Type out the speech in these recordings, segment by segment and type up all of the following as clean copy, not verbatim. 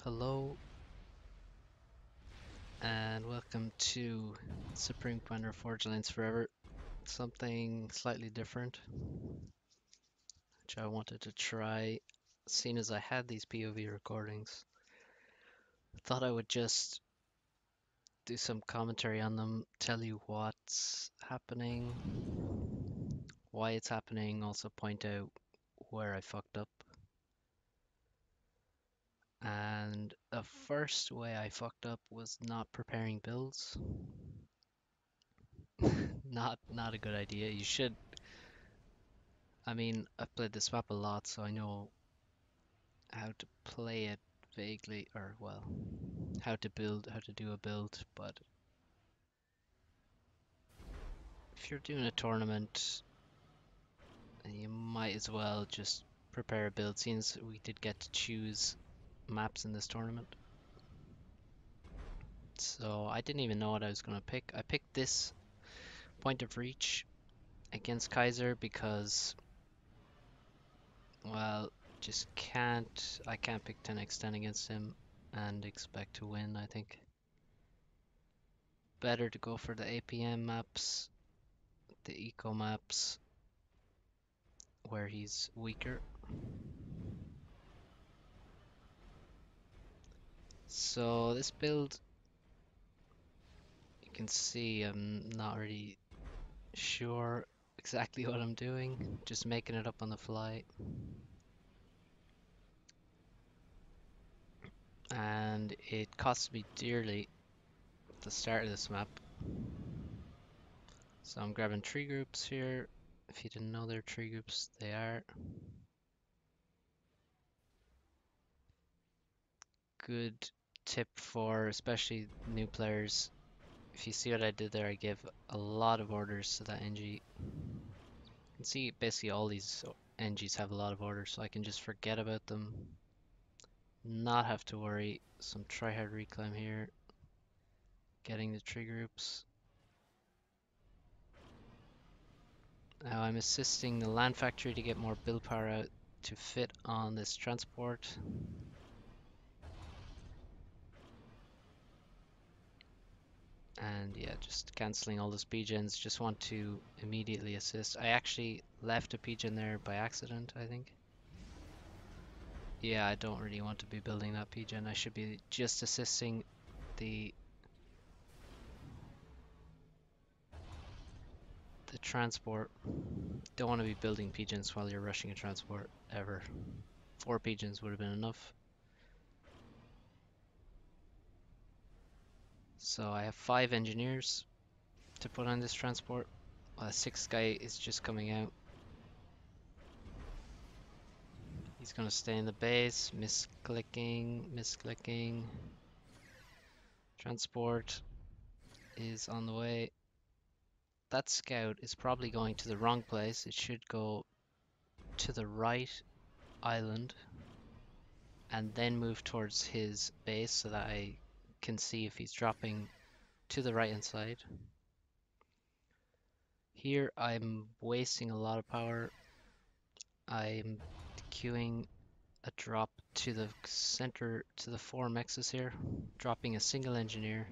Hello and welcome to Supreme Commander Forge Alliance Forever. Something slightly different, which I wanted to try, seeing as I had these POV recordings. I thought I would just do some commentary on them, tell you what's happening, why it's happening, also point out where I fucked up. And the first way I fucked up was not preparing builds. Not a good idea. You should. I mean, I've played this map a lot, so I know how to play it vaguely, or well, how to do a build, but if you're doing a tournament, you might as well just prepare a build, since we did get to choose maps in this tournament. So I didn't even know what I was going to pick. I picked this point of reach against Kaiser because, well, I can't pick 10x10 against him and expect to win, I think. Better to go for the APM maps, the eco maps, where he's weaker. So this build, you can see I'm not really sure exactly what I'm doing, just making it up on the fly. And it cost me dearly at the start of this map. So I'm grabbing tree groups here. If you didn't know they're tree groups, they are. Good tip for especially new players. If you see what I did there, I gave a lot of orders to that NG. You can see basically all these NGs have a lot of orders, so I can just forget about them, not have to worry. Some try-hard reclaim here, getting the tree groups. Now I'm assisting the land factory to get more build power out to fit on this transport. And yeah, just cancelling all the speed gens. Just want to immediately assist. I actually left a PGen there by accident, I think. Yeah, I don't really want to be building that PGen. I should be just assisting the transport. Don't want to be building PGens while you're rushing a transport, ever. 4 PGens would have been enough. So I have 5 engineers to put on this transport. 6th guy is just coming out. He's gonna stay in the base. Misclicking, misclicking. Transport is on the way. That scout is probably going to the wrong place. It should go to the right island and then move towards his base so that I can see if he's dropping to the right hand side. Here I'm wasting a lot of power. I'm queuing a drop to the center, to the 4 mexes here, dropping a single engineer.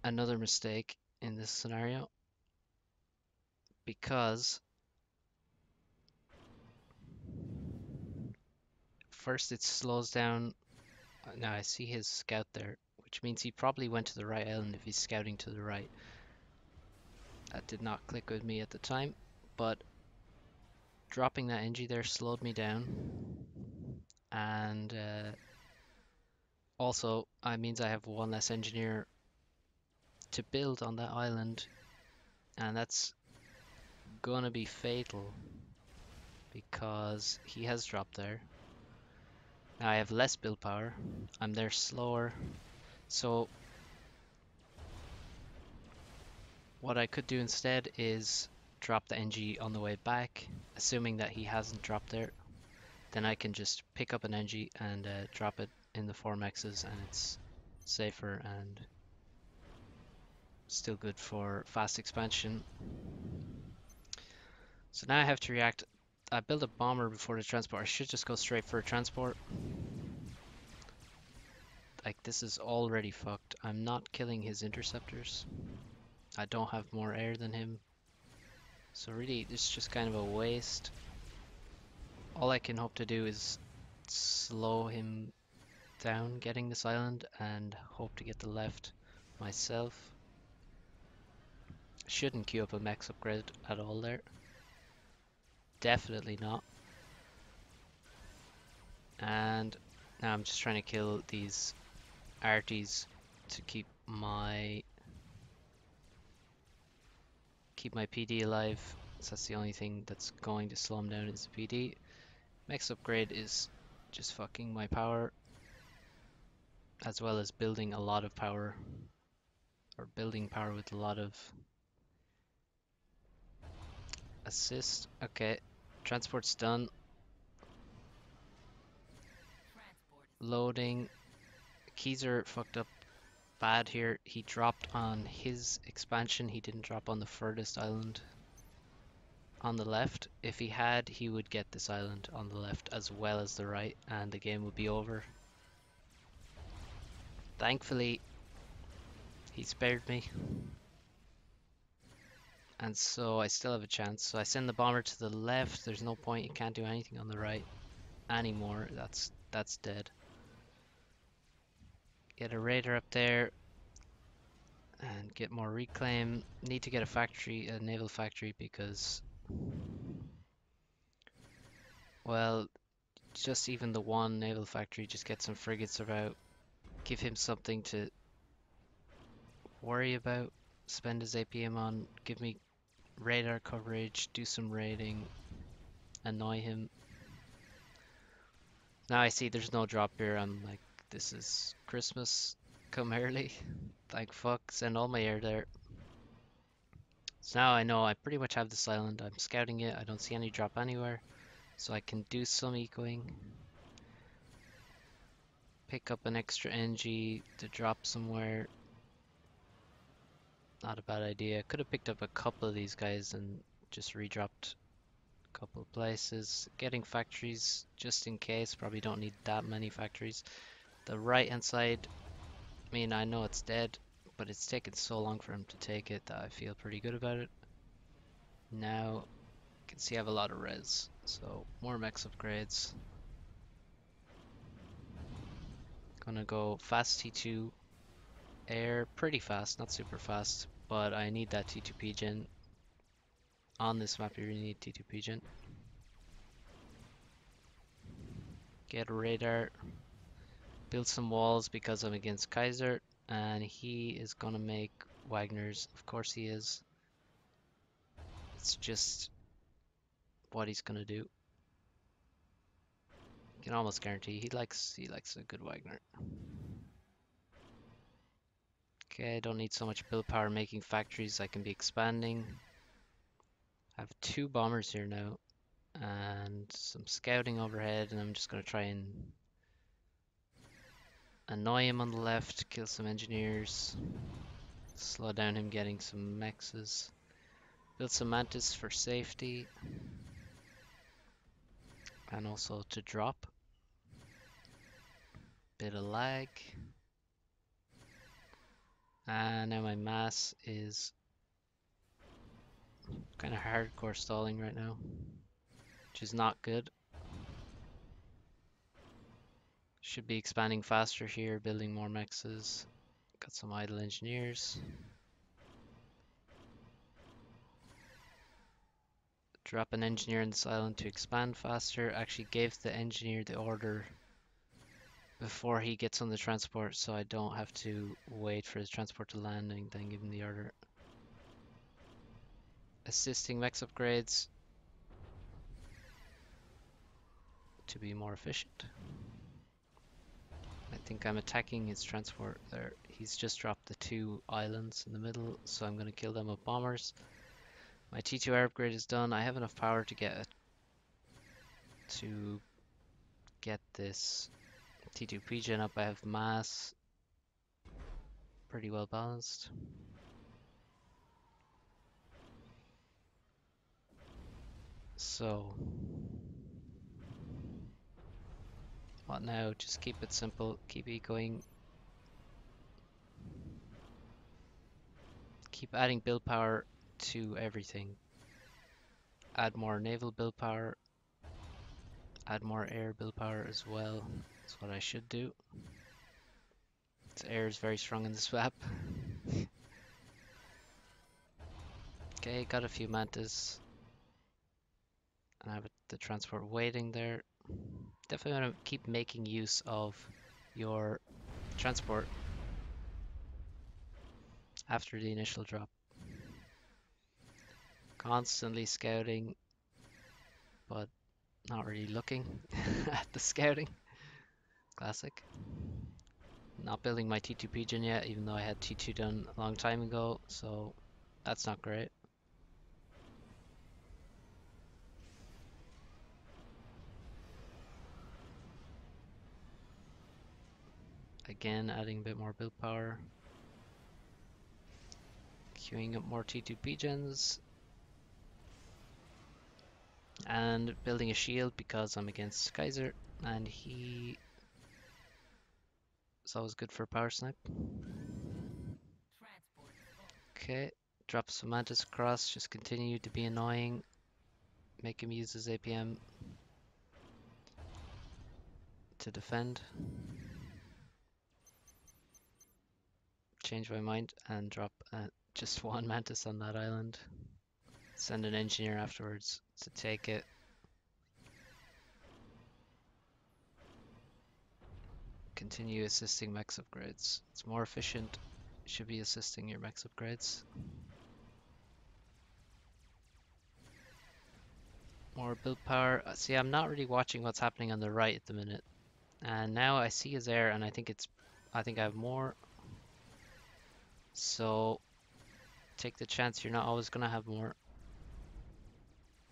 Another mistake in this scenario, because first it slows down. Now I see his scout there, which means he probably went to the right island if he's scouting to the right. That did not click with me at the time, but dropping that NG there slowed me down. And also, it means I have 1 less engineer to build on that island, and that's gonna be fatal because he has dropped there. Now I have less build power, I'm there slower, so what I could do instead is drop the NG on the way back, assuming that he hasn't dropped there. Then I can just pick up an NG and drop it in the 4 mexes, and it's safer and still good for fast expansion. So now I have to react. I built a bomber before the transport. I should just go straight for a transport. Like, this is already fucked. I'm not killing his interceptors. I don't have more air than him. So really, it's just kind of a waste. All I can hope to do is slow him down getting this island and hope to get the left myself. Shouldn't queue up a max upgrade at all there. Definitely not. And now I'm just trying to kill these arties to keep my PD alive. So that's the only thing that's going to slow him down is the PD. Max upgrade is just fucking my power, as well as building a lot of power, or building power with a lot of assist. Okay, transport's done. Loading. Keys are fucked up bad here. He dropped on his expansion. He didn't drop on the furthest island on the left. If he had, he would get this island on the left as well as the right, and the game would be over. Thankfully, he spared me. And so I still have a chance. So I send the bomber to the left. There's no point. You can't do anything on the right anymore. That's dead. Get a raider up there and get more reclaim. Need to get a factory, a naval factory, because, well, just even the one naval factory, just get some frigates about. Give him something to worry about. Spend his APM on. Give me radar coverage. Do some raiding. Annoy him. Now I see there's no drop here. I'm like, this is Christmas come early. Thank fuck. Send all my air there. So now I know I pretty much have this island. I'm scouting it. I don't see any drop anywhere. So I can do some ecoing. Pick up an extra NG to drop somewhere. Not a bad idea. Could have picked up a couple of these guys and just redropped a couple of places. Getting factories just in case. Probably don't need that many factories. The right hand side, I mean, I know it's dead, but it's taken so long for him to take it that I feel pretty good about it. Now, you can see I have a lot of res, so more max upgrades. Gonna go fast T2 air, pretty fast, not super fast, but I need that T2P gen. On this map, you really need T2P gen. Get a radar, build some walls because I'm against Kaiser, and he is gonna make Wagners. Of course he is. It's just what he's gonna do. You can almost guarantee he likes a good Wagner. Okay, I don't need so much build power making factories. I can be expanding. I have 2 bombers here now and some scouting overhead, and I'm just gonna try and annoy him on the left, kill some engineers, slow down him getting some mexes, build some mantis for safety, and also to drop. Bit of lag. And now my mass is kind of hardcore stalling right now, which is not good. Should be expanding faster here, building more mexes. Got some idle engineers. Drop an engineer in this island to expand faster. Actually gave the engineer the order before he gets on the transport, so I don't have to wait for the transport to land and then give him the order. Assisting mex upgrades to be more efficient. I think I'm attacking his transport there. He's just dropped the 2 islands in the middle, so I'm going to kill them with bombers. My T2 air upgrade is done. I have enough power to get this T2 gen up. I have mass pretty well balanced. So What now? Just keep it simple. Keep ecoing. Keep adding build power to everything. Add more naval build power. Add more air build power as well. That's what I should do. This air is very strong in this map. Okay, got a few mantas. And I have the transport waiting there. Definitely want to keep making use of your transport after the initial drop. Constantly scouting, but not really looking at the scouting. Classic. Not building my T2 Pigeon yet, even though I had T2 done a long time ago, so that's not great. Again, adding a bit more build power. Queuing up more T2 Pigeons. And building a shield because I'm against Kaiser, and he is always good for power snipe. Okay, drop some mantis across, just continue to be annoying. Make him use his APM to defend. Change my mind and drop just one mantis on that island. Send an engineer afterwards to take it. Continue assisting max upgrades. It's more efficient. Should be assisting your max upgrades. More build power. See, I'm not really watching what's happening on the right at the minute. And now I see his air, and I think I have more. So take the chance. You're not always gonna have more.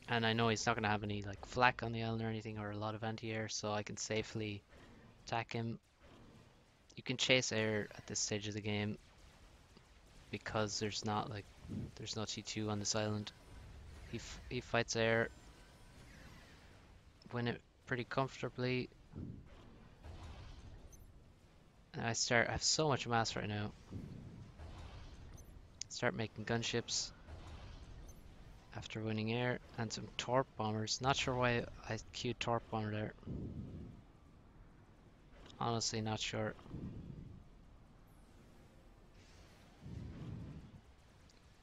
And I know he's not gonna have any like flak on the island or anything, or a lot of anti-air, so I can safely attack him. You can chase air at this stage of the game because there's no T2 on this island. He fights air, win it pretty comfortably. And I have so much mass right now. Start making gunships after winning air and some torp bombers. Not sure why I queued torp bomber there. Honestly, not sure.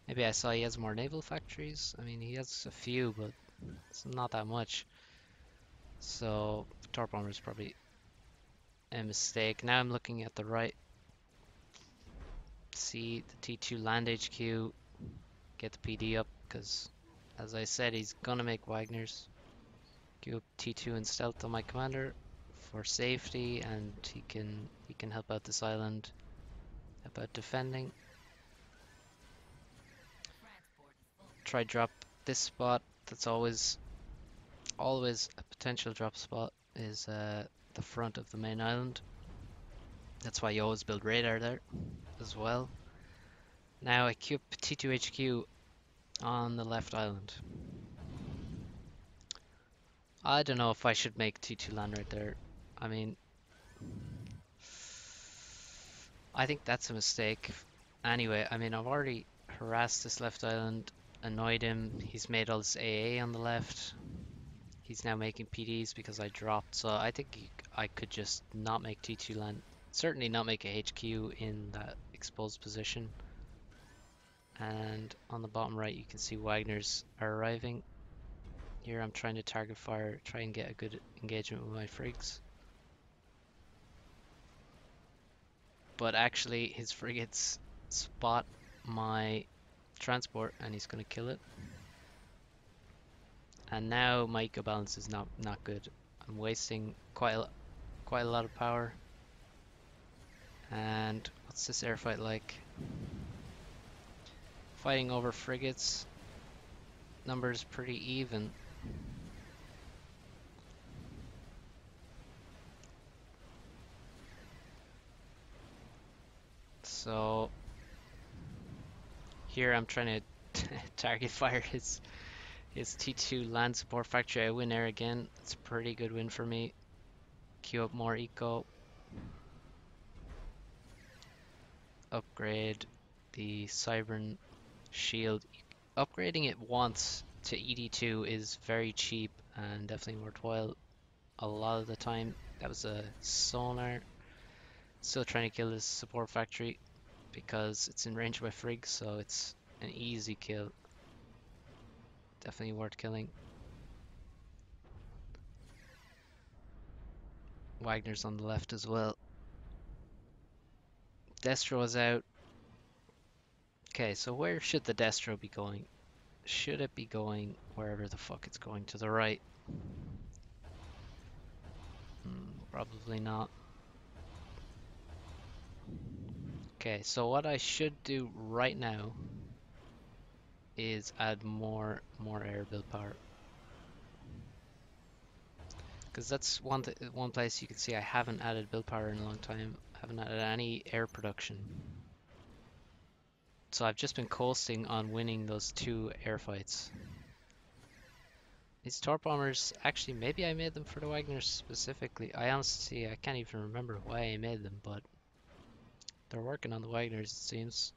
Maybe I saw he has more naval factories. I mean, he has a few, but it's not that much. So torp bomber is probably a mistake. Now I'm looking at the right. See the T2 land HQ. Get the PD up because, as I said, he's gonna make Wagner's. Queue up T2 and stealth on my commander for safety, and he can help out this island, help out defending. Try drop this spot. That's always a potential drop spot, is the front of the main island. That's why you always build radar there as well. Now I queue up T2 HQ on the left island. I don't know if I should make T2 land right there. I mean, I think that's a mistake. Anyway, I mean, I've already harassed this left island, annoyed him. He's made all this AA on the left. He's now making PDs because I dropped. So I think I could just not make T2 land. Certainly not make a HQ in that exposed position. And on the bottom right, you can see Wagner's are arriving. Here I'm trying to target fire, try and get a good engagement with my frigs. But actually his frigates spot my transport and he's going to kill it. And now my eco balance is not good. I'm wasting quite a lot of power. And what's this air fight like? Fighting over frigates. Numbers pretty even. So here I'm trying to target fire his T2 land support factory. I win air again. It's a pretty good win for me. Queue up more eco, upgrade the Cybern shield. Upgrading it once to ED2 is very cheap and definitely worthwhile a lot of the time. That was a sonar. Still trying to kill this support factory because it's in range of my frig, so it's an easy kill. Definitely worth killing. Wagner's on the left as well. Destro is out. Okay, so where should the Destro be going? Should it be going wherever the fuck it's going? To the right? Probably not. Okay, so what I should do right now is add more air build power. Because that's one place you can see I haven't added build power in a long time. I haven't added any air production. So I've just been coasting on winning those 2 air fights. These torp bombers, actually maybe I made them for the Wagners specifically. I honestly, I can't even remember why I made them, but they're working on the Wagners it seems.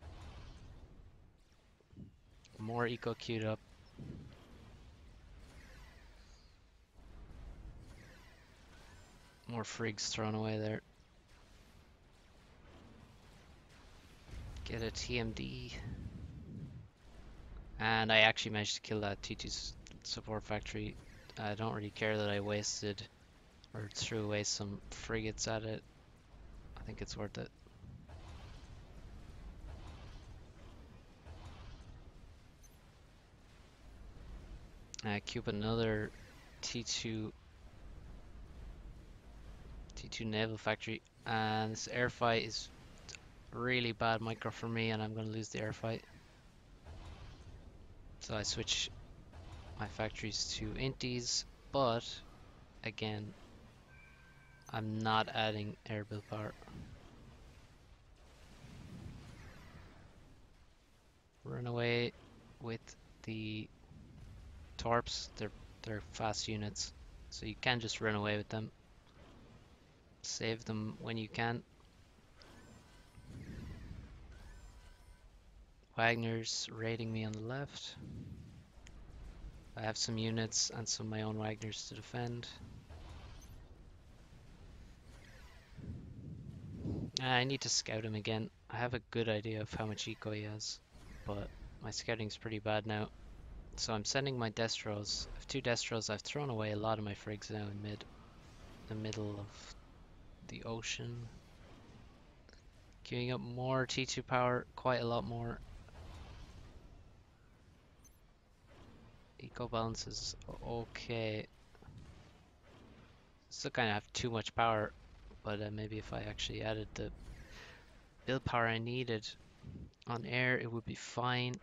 More eco queued up. More frigs thrown away there. Get a TMD. And I actually managed to kill that T2 support factory. I don't really care that I wasted or threw away some frigates at it. I think it's worth it. Cube another T2 naval factory, and this air fight is really bad micro for me, and I'm going to lose the air fight. So I switch my factories to inties, but again, I'm not adding air build power. Run away with the torps. They're fast units, so you can just run away with them. Save them when you can. Wagner's raiding me on the left. I have some units and some of my own Wagners to defend. I need to scout him again. I have a good idea of how much eco he has, but my scouting's pretty bad now. So I'm sending my Destros. I have 2 Destros. I've thrown away a lot of my frigs now in the middle of the ocean. Queuing up more T2 power, quite a lot more. Eco balance is okay. Still kind of have too much power, but maybe if I actually added the build power I needed on air, it would be fine.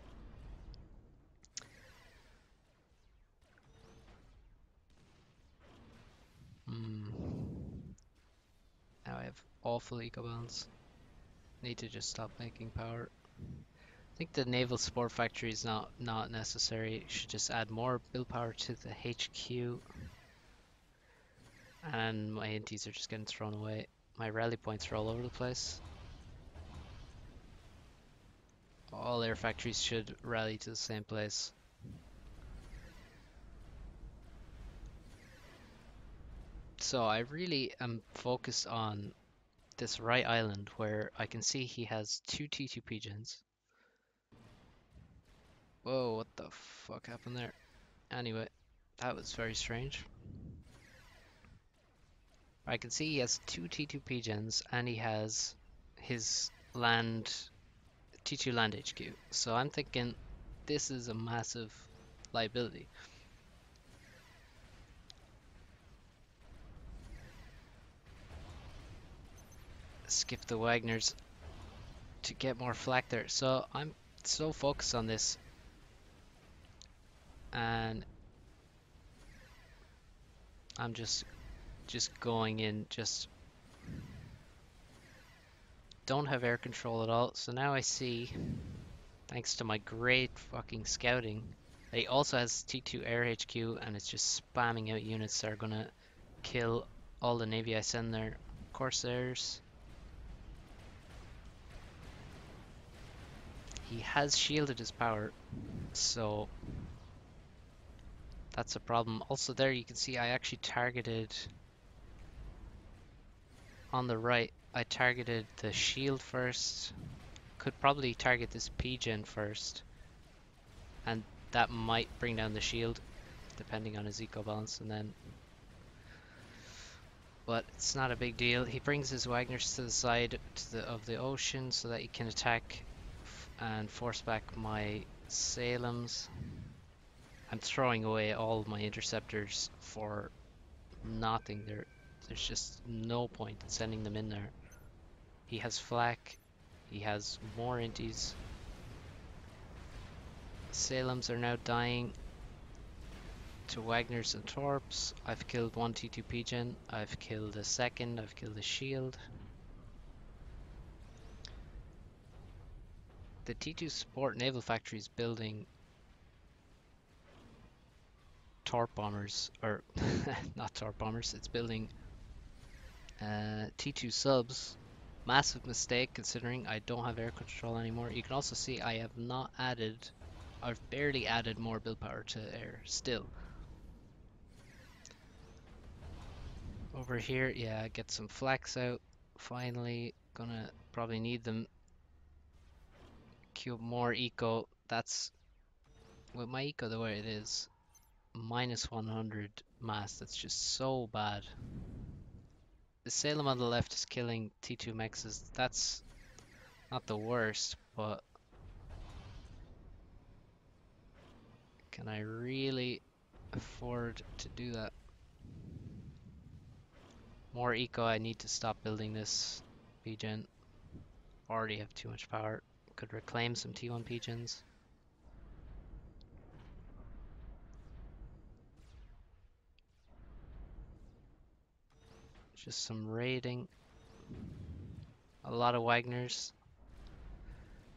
Now I have awful eco balance. Need to just stop making power. I think the naval support factory is not necessary. Should just add more build power to the HQ. And my inties are just getting thrown away. My rally points are all over the place. All air factories should rally to the same place. So I really am focused on this right island where I can see he has 2 T2 pigeons. Whoa, what the fuck happened there? Anyway, that was very strange. I can see he has 2 T2 pigeons and he has his T2 land HQ. So I'm thinking this is a massive liability. Skip the Wagners to get more flak there. So I'm so focused on this, and I'm just going in, just don't have air control at all. So now I see, thanks to my great fucking scouting, that he also has T2 air HQ, and it's just spamming out units that are gonna kill all the navy I send there. Corsairs. He has shielded his power, so that's a problem. Also there you can see I actually targeted on the right. I targeted the shield first. Could probably target this P-gen first, and that might bring down the shield depending on his eco balance, and then but it's not a big deal. He brings his Wagners to the side of the ocean so that he can attack and force back my Salems. I'm throwing away all my interceptors for nothing. There's just no point in sending them in there. He has flak. He has more inties. Salems are now dying to Wagners and Torps. I've killed one T2 Pigeon. I've killed a second. I've killed a shield. The T2 support naval factory is building torp bombers, or not torp bombers, it's building T2 subs. Massive mistake considering I don't have air control anymore. You can also see I have not added, I've barely added more build power to air still. Over here, yeah, get some flax out. Finally, gonna probably need them. Queue up more eco. That's, with my eco the way it is, minus 100 mass. That's just so bad. The Salem on the left is killing T2 mexes. That's not the worst, but can I really afford to do that? More eco, I need to stop building this P-gen. Already have too much power. Could reclaim some T1 P-gens. Just some raiding. A lot of Wagners.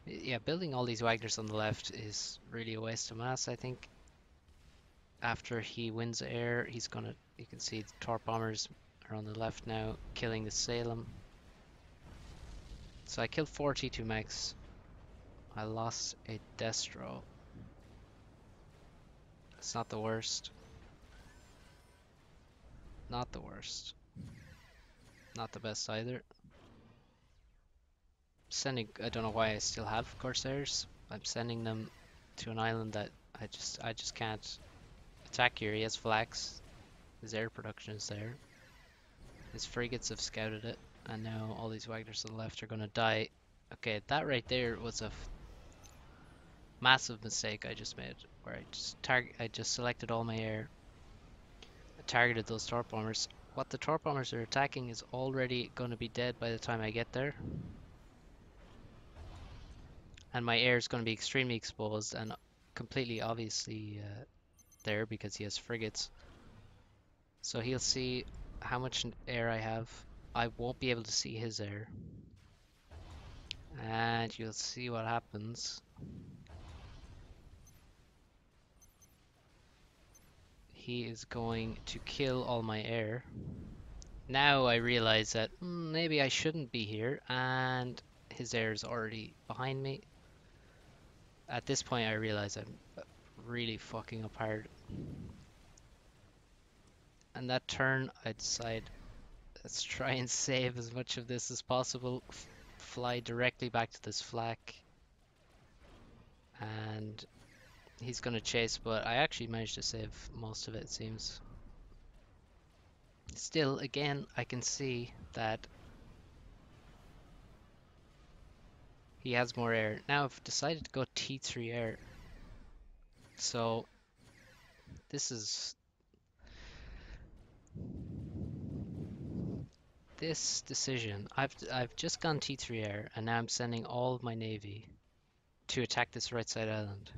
Yeah, building all these Wagners on the left is really a waste of mass, I think. After he wins air, he's gonna, you can see the torp bombers are on the left now, killing the Salem. So I killed 4 T2 mechs. I lost a Destro. It's not the worst. Not the worst. Not the best either. Sending, I don't know why I still have Corsairs. I'm sending them to an island that I just can't attack here. He has flax. His air production is there. His frigates have scouted it, and now all these Wagners on the left are gonna die. Okay, that right there was a massive mistake I just made, where I just selected all my air, I targeted those torp bombers. What the torp bombers are attacking is already gonna be dead by the time I get there. And my air is going to be extremely exposed and completely obviously there because he has frigates. So he'll see how much air I have. I won't be able to see his air. And you'll see what happens. He is going to kill all my air. Now I realize that maybe I shouldn't be here, and his air is already behind me. At this point I realize I'm really fucking up hard. And that turn I decide, let's try and save as much of this as possible. Fly directly back to this flak. And he's gonna chase, but I actually managed to save most of it, it seems. Still, again, I can see that he has more air. Now I've decided to go T3 air. So this is this decision. I've just gone T3 air, and now I'm sending all of my navy to attack this right side island.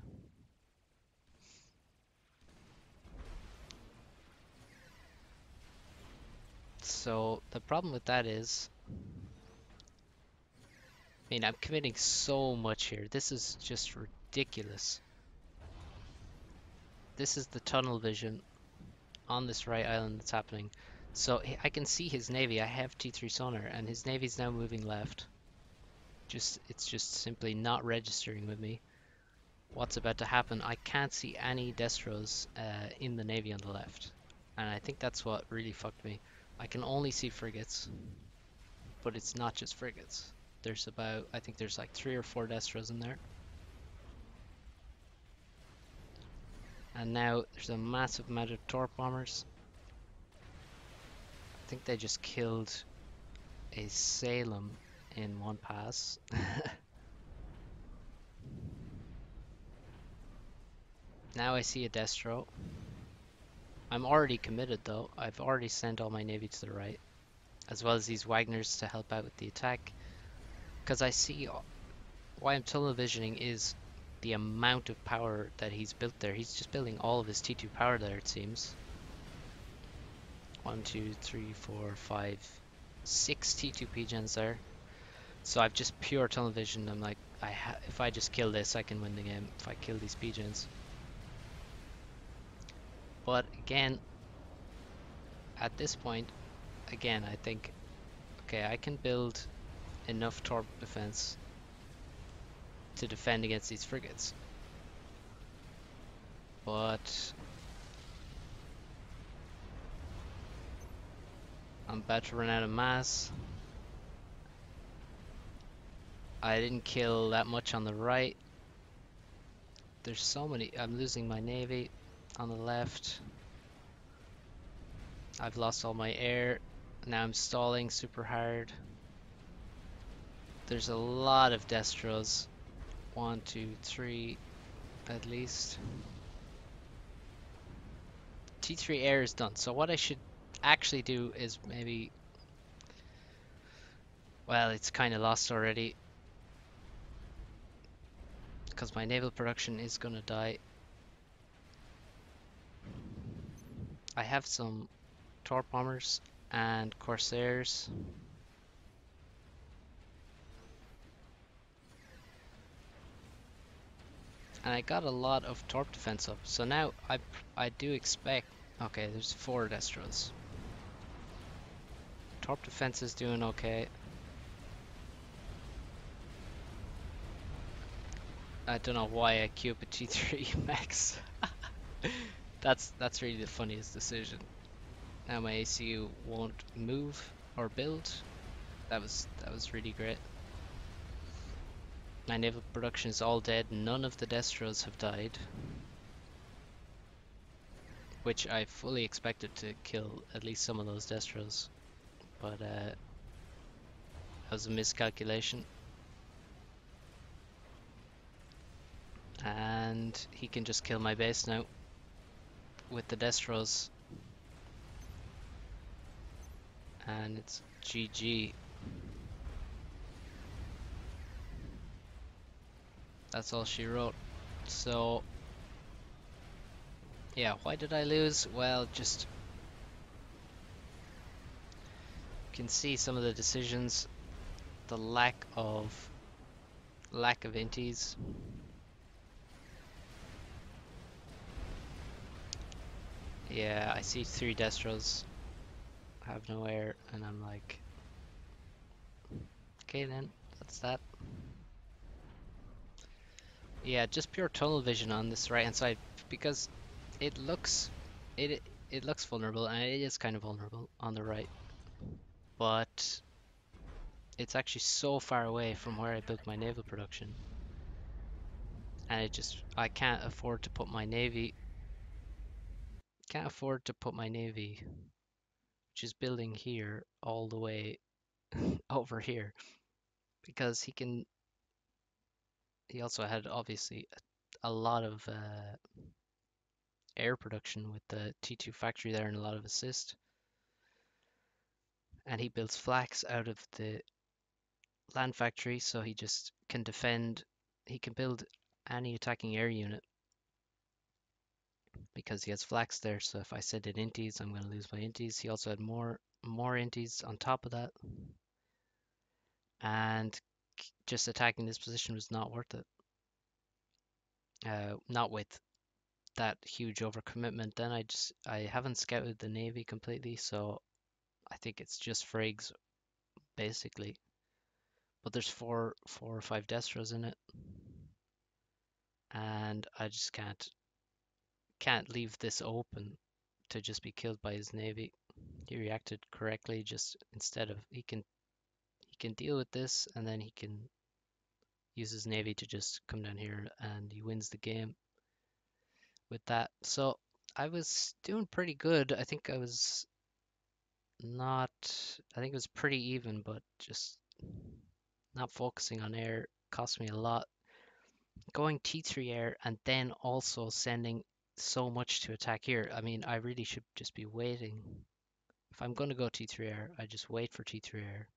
So the problem with that is, I mean, I'm committing so much here. This is just ridiculous. This is the tunnel vision on this right island that's happening. So I can see his navy. I have T3 sonar, and his navy's now moving left. It's just simply not registering with me what's about to happen. I can't see any Destros in the navy on the left, and I think that's what really fucked me. I can only see frigates, but it's not just frigates. There's about, I think there's like 3 or 4 Destros in there. And now there's a massive amount of torp bombers. I think they just killed a Salem in one pass. Now I see a Destro. I'm already committed though. I've already sent all my navy to the right, as well as these Wagners to help out with the attack. Because I see why I'm tunnel visioning is the amount of power that he's built there. He's just building all of his T2 power there, it seems. 1, 2, 3, 4, 5, 6 T2 P-gens there. So I've just pure tunnel vision. I'm like, if I just kill this, I can win the game. If I kill these P-gens. But again, at this point, again, I think, okay, I can build enough torp defense to defend against these frigates. But I'm about to run out of mass. I didn't kill that much on the right. There's so many. I'm losing my navy on the left. I've lost all my air. Now I'm stalling super hard. There's a lot of Destros. 1, 2, 3 at least. T3 air is done. So what I should actually do is maybe... Well, it's kind of lost already, because my naval production is gonna die. I have some torp bombers and corsairs. And I got a lot of torp defense up. So now I do expect... Okay, there's 4 Destros. Torp defense is doing okay. I don't know why I queue up a T3 max. That's really the funniest decision. Now my ACU won't move or build. That was really great. My naval production is all dead. None of the Destros have died, which I fully expected to kill at least some of those Destros, but that was a miscalculation. And he can just kill my base now with the Destros, and it's GG. That's all she wrote. So yeah, why did I lose? Well, just you can see some of the decisions, the lack of inties. Yeah, I see 3 Destros have no air, and I'm like, okay then, that's that. Yeah, just pure tunnel vision on this right hand side, because it looks it looks vulnerable, and it is kind of vulnerable on the right, but it's actually so far away from where I built my naval production, and I can't afford to put my navy which is building here all the way over here, because he also had obviously a lot of air production with the T2 factory there and a lot of assist. And he builds flax out of the land factory, so he just can defend. He can build any attacking air unit because he has flax there. So if I send in inties, I'm going to lose my inties. He also had more inties on top of that, and just attacking this position was not worth it. Not with that huge overcommitment. Then I haven't scouted the navy completely, so I think it's just Friggs basically, but there's four or five Destros in it, and I just can't leave this open to just be killed by his navy. He reacted correctly. Just instead of he can deal with this, and then he can use his navy to just come down here, and he wins the game with that. So I was doing pretty good. I think I was not. I think it was pretty even, but just not focusing on air cost me a lot. Going T3 air and then also sending so much to attack here. I mean, I really should just be waiting. If I'm going to go T3 air, I just wait for T3 air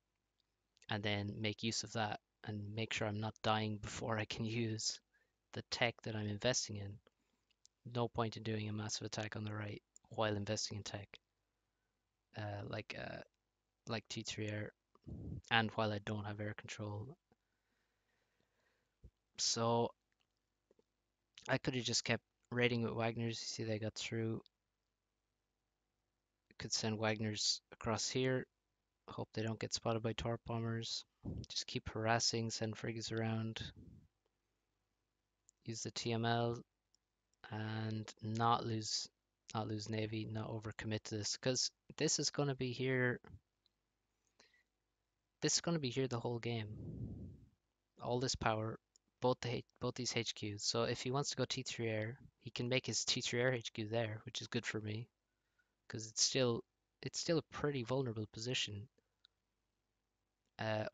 and then make use of that and make sure I'm not dying before I can use the tech that I'm investing in. No point in doing a massive attack on the right while investing in tech, uh, like uh, like T3 air, and while I don't have air control. So I could have just kept raiding with Wagners. You see, they got through. Could send Wagners across here. Hope they don't get spotted by torp bombers. Just keep harassing, send frigates around. Use the TML and not lose navy, not overcommit to this, because this is going to be here. This is going to be here the whole game. All this power, both these HQs. So if he wants to go T3 air, he can make his T3 air HQ there, which is good for me because it's still a pretty vulnerable position.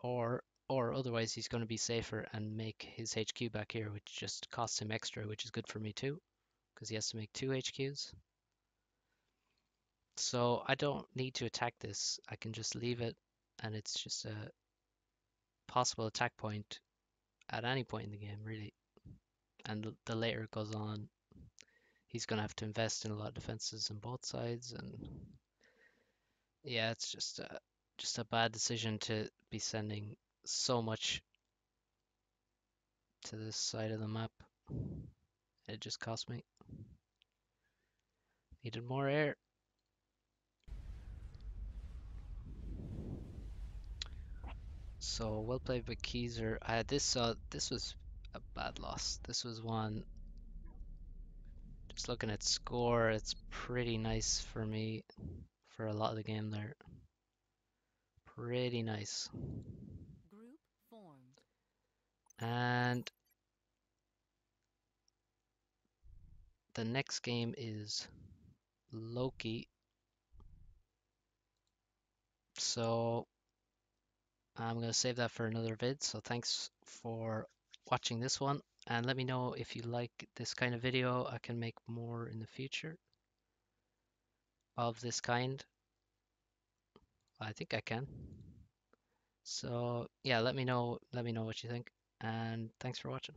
Or otherwise he's going to be safer and make his HQ back here, which just costs him extra, which is good for me too, because he has to make two HQs. So I don't need to attack this. I can just leave it, and it's just a possible attack point at any point in the game, really. And the later it goes on, he's going to have to invest in a lot of defenses on both sides, and yeah, it's just a bad decision to be sending so much to this side of the map. It just cost me. Needed more air. So well played by Keyser. This was a bad loss. This was one. Just looking at score, it's pretty nice for me for a lot of the game there. Pretty nice. Group formed. And the next game is Loki. So I'm gonna save that for another vid. So thanks for watching this one. And let me know if you like this kind of video. I can make more in the future of this kind. I think I can. So yeah, let me know what you think, and thanks for watching.